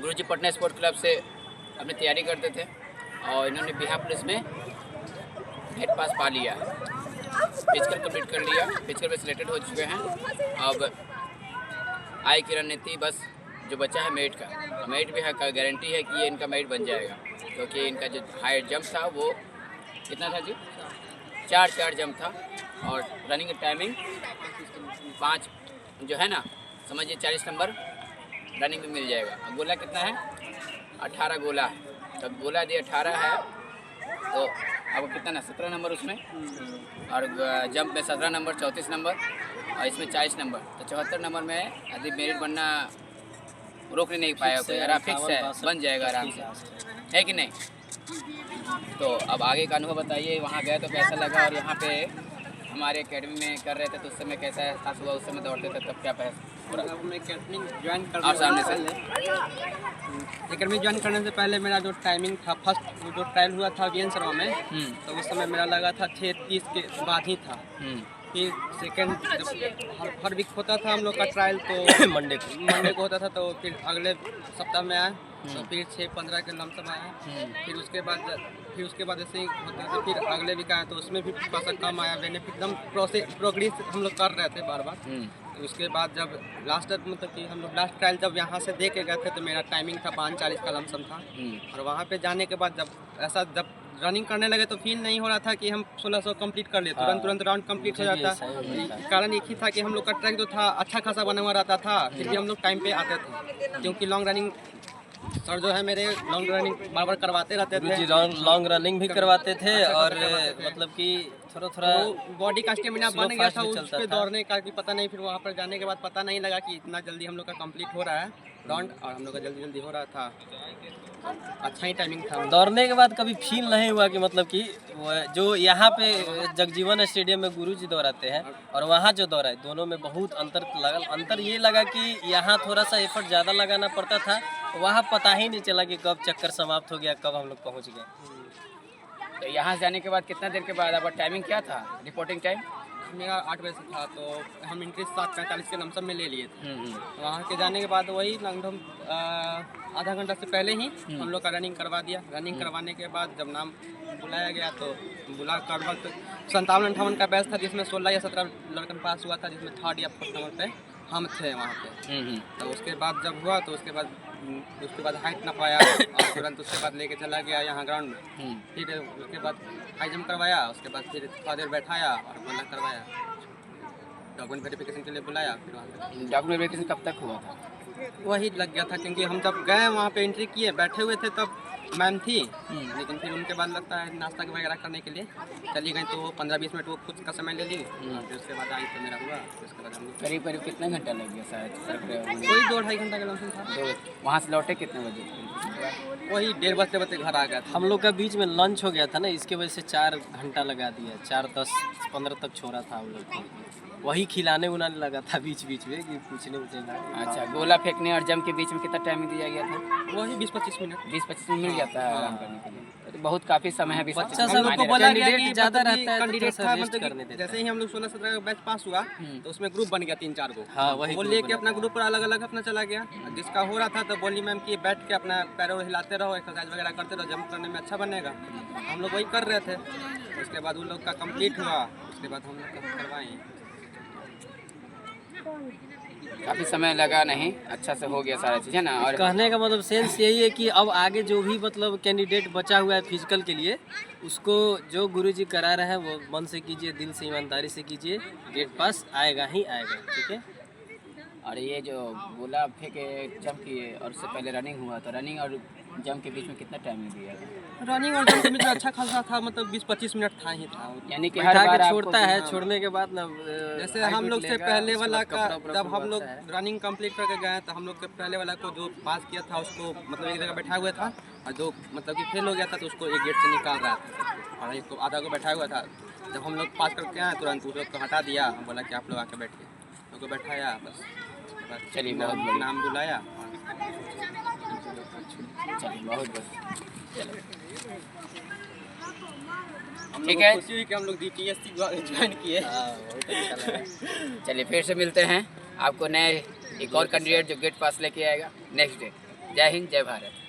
गुरुजी Patna sport club से अपनी तैयारी करते थे और इन्होंने बिहार पुलिस में गेट पास पा लिया, फिजिकल कंप्लीट कर लिया, फिजिकल में सिलेक्टेड हो चुके हैं। अब आय की रणनीति बस जो बचा है मेरिट का, मेरिट भी है का गारंटी है कि ये इनका मेरिट बन जाएगा, क्योंकि इनका जो हाई जंप था वो कितना था जी, 4 जंप था और रनिंग टाइमिंग 5 जो है ना, समझिए 40 नंबर रनिंग में मिल जाएगा। अब गोला कितना है, 18 गोला है, तो गोला यदि 18 है तो अब कितना ना 17 नंबर उसमें, और जंप में 17 नंबर, 34 नंबर और इसमें 40 नंबर, तो 74 नंबर में यदि मेरिट बनना रोक नहीं पाएगा कोई, आराम फिक्स है, बन जाएगा आराम से, है कि नहीं। तो अब आगे का अनुभव बताइए, वहाँ गए तो कैसा लगा, और यहाँ पे हमारे एकेडमी में कर रहे थे तो उस समय कैसा एहसास हुआ, उस समय दौड़ते थे तब क्या एकेडमी ज्वाइन और सामने से एकेडमी ज्वाइन करने से पहले मेरा जो टाइमिंग था, फर्स्ट जो ट्रायल हुआ था वीएन शर्मा में, तो उस समय मेरा लगा था 6:30 के बाद ही था। फिर सेकेंड जब हर वीक होता था हम लोग का ट्रायल, तो मंडे को होता था, तो फिर अगले सप्ताह में आया, तो फिर 6:15 के लमसम आया। फिर उसके बाद ऐसे ही होता था, फिर अगले वीक आया तो उसमें भी थोड़ा सा कम आया, बेनिफिट एकदम प्रोग्रेस हम लोग कर रहे थे बार बार। तो उसके बाद जब लास्ट मतलब कि हम लोग लास्ट ट्रायल जब यहाँ से दे के गए थे, तो मेरा टाइमिंग था 5:40 का लमसम था। और वहाँ पे जाने के बाद जब रनिंग करने लगे तो फील नहीं हो रहा था कि हम 1600 कंप्लीट कर ले, तुरंत राउंड कंप्लीट हो जाता। कारण एक ही था कि हम लोग का ट्रैक जो था अच्छा खासा बना हुआ रहता था, फिर भी हम लोग टाइम पे आते थे, क्योंकि लॉन्ग रनिंग सर जो है मेरे लॉन्ग रनिंग बार करवाते रहते थे, लॉन्ग रनिंग भी करवाते थे, और मतलब कि थोड़ा बॉडी का स्टेमिना बन गया था उस पे दौड़ने का भी पता नहीं। फिर वहाँ पर जाने के बाद पता नहीं लगा कि इतना जल्दी हम लोग का कंप्लीट हो रहा है राउंड, और हम लोग का जल्दी हो रहा था, अच्छा ही टाइमिंग था। दौड़ने के बाद कभी फील नहीं हुआ कि मतलब कि जो यहाँ पे जगजीवन स्टेडियम में गुरुजी दौड़ाते हैं और वहाँ जो दौड़ा है, दोनों में बहुत अंतर ये लगा कि यहाँ थोड़ा सा एफर्ट ज़्यादा लगाना पड़ता था, वहाँ पता ही नहीं चला कि कब चक्कर समाप्त हो गया, कब हम लोग पहुँच गए। तो यहाँ से जाने के बाद कितना देर के बाद आपका टाइमिंग क्या था, रिपोर्टिंग टाइम? मेरा 8 बजे से था, तो हम इंट्री 7:45 के लमसम में ले लिए थे। वहाँ के जाने के बाद वही लगभग आधा घंटा से पहले ही हम लोग का रनिंग करवा दिया। रनिंग करवाने के बाद जब नाम बुलाया गया तो बुला कर वक्त 57-58 का बैच था, जिसमें 16 या 17 लड़कन पास हुआ था, जिसमें 3rd या 4th नंबर पे हम थे वहाँ पे। तो उसके बाद जब हुआ तो उसके बाद हाइट ना पाया, और तुरंत उसके बाद लेके चला गया यहाँ ग्राउंड में। फिर उसके बाद हाई जंप करवाया, उसके बाद फिर थोड़ा देर बैठाया और गोला करवाया, डॉक्यूमेंट वेरिफिकेशन के लिए बुलाया। फिर वहाँ डॉक्यूमेंट वेरिफिकेशन कब तक हुआ था? वही लग गया था, क्योंकि हम जब गए वहाँ पे एंट्री किए, बैठे हुए थे तब मैम थी, लेकिन फिर उनके बाद लगता है नाश्ता वगैरह करने के लिए चली गई, तो 15-20 मिनट वो खुद का समय ले ली। फिर उसके बाद आई तो मेरा हुआ, उसके बाद हम करीब कितना घंटा लग गया शायद? कोई 2-2.5 घंटा का लमसम था। वहाँ से लौटे कितने बजे? वही 1:30 बजते घर आ गया था। हम लोग का बीच में लंच हो गया था ना, इसके वजह से 4 घंटा लगा दिया, 4:10-15 तक छोड़ा था हम लोग को, वही खिलाने उलाने लगा था बीच में कि पूछने उछने। अच्छा, गोला फेंकने और जंप के बीच में कितना टाइम दिया गया था? वही 20-25 मिनट 20-25 मिनट मिल जाता है आराम करने के लिए, तो बहुत काफ़ी समय है। बच्चा सब लोग को बोला गया कि ज़्यादा रहता है, कैंडिडेट था, मतलब जैसे ही हम लोग 16-17 का बैच पास हुआ तो उसमें ग्रुप बन गया 3-4 को। हाँ, वही वो लेके अपना ग्रुप पर अलग अपना चला गया। जिसका हो रहा था तो बोली मैम कि बैठ के अपना पैरों हिलाते रहो, एक्सरसाइज वगैरह करते रहो, जंप करने में अच्छा बनेगा। हम लोग वही कर रहे थे। उसके बाद उन लोग का कंप्लीट हुआ, उसके बाद हम लोग करवाएं। काफ़ी समय लगा नहीं, अच्छा से हो गया सारा चीज़, है ना। और कहने का मतलब सेंस यही है कि अब आगे जो भी मतलब कैंडिडेट बचा हुआ है फिजिकल के लिए, उसको जो गुरुजी करा रहे हैं वो मन से कीजिए, दिल से ईमानदारी से कीजिए, गेट पास आएगा ही आएगा, ठीक है। और ये जो गोला फेंके जंप किए और उससे पहले रनिंग हुआ, तो रनिंग और जंप के बीच में कितना टाइम दिया था? रनिंग और जंप के बीच में अच्छा खासा था, मतलब 20-25 मिनट था ही था। यानी कि हर बार छोड़ता है, छोड़ने के बाद ना जैसे हम लोग से पहले वाला का जब हम लोग रनिंग कंप्लीट करके गए तो हम लोग के पहले वाला को जो पास किया था उसको मतलब एक जगह बैठा हुआ था, और जो मतलब कि फेल हो गया था तो उसको एक गेट से निकाल रहा था, और एक को आधा को बैठा हुआ था। जब हम लोग पास करके आए तुरंत उस लोग को हटा दिया, हम बोला कि आप लोग आके बैठिए, लोग को बैठाया, बस चलिए बहुत नाम बुलाया। चलिए बहुत ठीक है, खुशी हुई कि हम लोग DPSC ज्वाइन किए। चलिए फिर से मिलते हैं आपको नए एक और कैंडिडेट जो गेट पास लेके आएगा नेक्स्ट डे। जय हिंद, जय भारत।